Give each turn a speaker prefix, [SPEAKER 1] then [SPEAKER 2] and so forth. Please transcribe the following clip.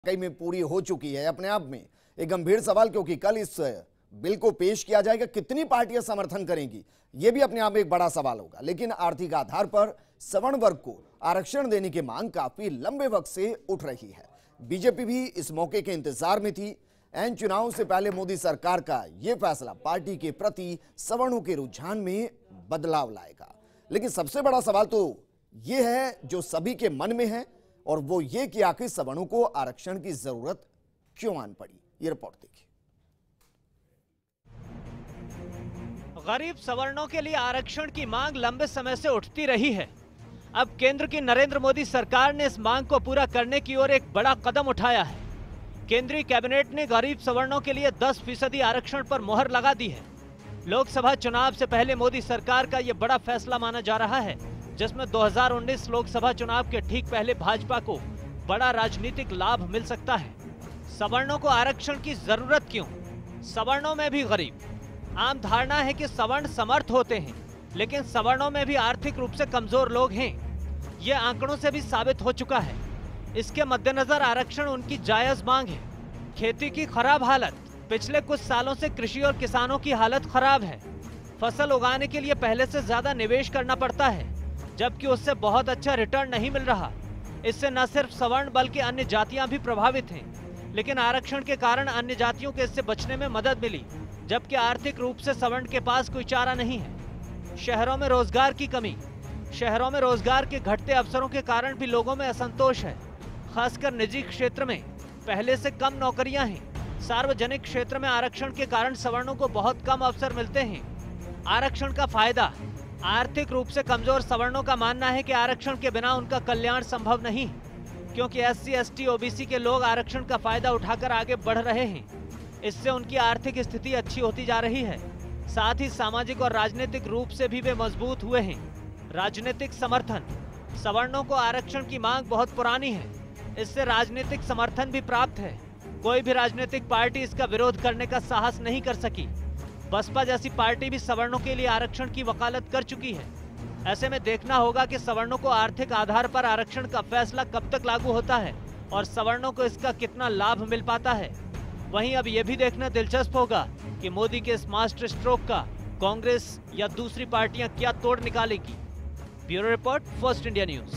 [SPEAKER 1] कई में पूरी हो चुकी है अपने आप में एक गंभीर सवाल, क्योंकि कल इस बिल को पेश किया जाएगा। कितनी पार्टियां समर्थन करेंगी यह भी अपने आप में एक बड़ा सवाल होगा। लेकिन आर्थिक आधार पर सवर्ण वर्ग को आरक्षण देने की मांग काफी लंबे वक्त से उठ रही है। बीजेपी भी इस मौके के इंतजार में थी। एन चुनाव से पहले मोदी सरकार का यह फैसला पार्टी के प्रति सवर्णों के रुझान में बदलाव लाएगा। लेकिन सबसे बड़ा सवाल तो यह है जो सभी के मन में है, और वो ये कि आखिर सवर्णों को आरक्षण की जरूरत क्यों आन पड़ी। ये रिपोर्ट देखिए।
[SPEAKER 2] गरीब सवर्णों के लिए आरक्षण की मांग लंबे समय से उठती रही है। अब केंद्र की नरेंद्र मोदी सरकार ने इस मांग को पूरा करने की ओर एक बड़ा कदम उठाया है। केंद्रीय कैबिनेट ने गरीब सवर्णों के लिए 10% आरक्षण पर मोहर लगा दी है। लोकसभा चुनाव से पहले मोदी सरकार का यह बड़ा फैसला माना जा रहा है, जिसमें 2019 लोकसभा चुनाव के ठीक पहले भाजपा को बड़ा राजनीतिक लाभ मिल सकता है। सवर्णों को आरक्षण की जरूरत क्यों? सवर्णों में भी गरीब। आम धारणा है कि सवर्ण समर्थ होते हैं, लेकिन सवर्णों में भी आर्थिक रूप से कमजोर लोग हैं। ये आंकड़ों से भी साबित हो चुका है। इसके मद्देनजर आरक्षण उनकी जायज मांग है। खेती की खराब हालत। पिछले कुछ सालों से कृषि और किसानों की हालत खराब है। फसल उगाने के लिए पहले से ज्यादा निवेश करना पड़ता है, जबकि उससे बहुत अच्छा रिटर्न नहीं मिल रहा। इससे न सिर्फ सवर्ण बल्कि अन्य जातियां भी प्रभावित हैं। लेकिन आरक्षण के कारण अन्य जातियों के इससे बचने में मदद मिली, जबकि आर्थिक रूप से सवर्ण के पास कोई चारा नहीं है। शहरों में रोजगार की कमी। शहरों में रोजगार के घटते अवसरों के कारण भी लोगों में असंतोष है। खासकर निजी क्षेत्र में पहले से कम नौकरियां हैं। सार्वजनिक क्षेत्र में आरक्षण के कारण सवर्णों को बहुत कम अवसर मिलते हैं। आरक्षण का फायदा। आर्थिक रूप से कमजोर सवर्णों का मानना है कि आरक्षण के बिना उनका कल्याण संभव नहीं, क्योंकि SC, ST, OBC के लोग आरक्षण का फायदा उठाकर आगे बढ़ रहे हैं। इससे उनकी आर्थिक स्थिति अच्छी होती जा रही है। साथ ही सामाजिक और राजनीतिक रूप से भी वे मजबूत हुए हैं। राजनीतिक समर्थन। सवर्णों को आरक्षण की मांग बहुत पुरानी है। इससे राजनीतिक समर्थन भी प्राप्त है। कोई भी राजनीतिक पार्टी इसका विरोध करने का साहस नहीं कर सकी। बसपा जैसी पार्टी भी सवर्णों के लिए आरक्षण की वकालत कर चुकी है। ऐसे में देखना होगा कि सवर्णों को आर्थिक आधार पर आरक्षण का फैसला कब तक लागू होता है और सवर्णों को इसका कितना लाभ मिल पाता है। वहीं अब यह भी देखना दिलचस्प होगा कि मोदी के इस मास्टर स्ट्रोक का कांग्रेस या दूसरी पार्टियां क्या तोड़ निकालेगी। Bureau report, first India news.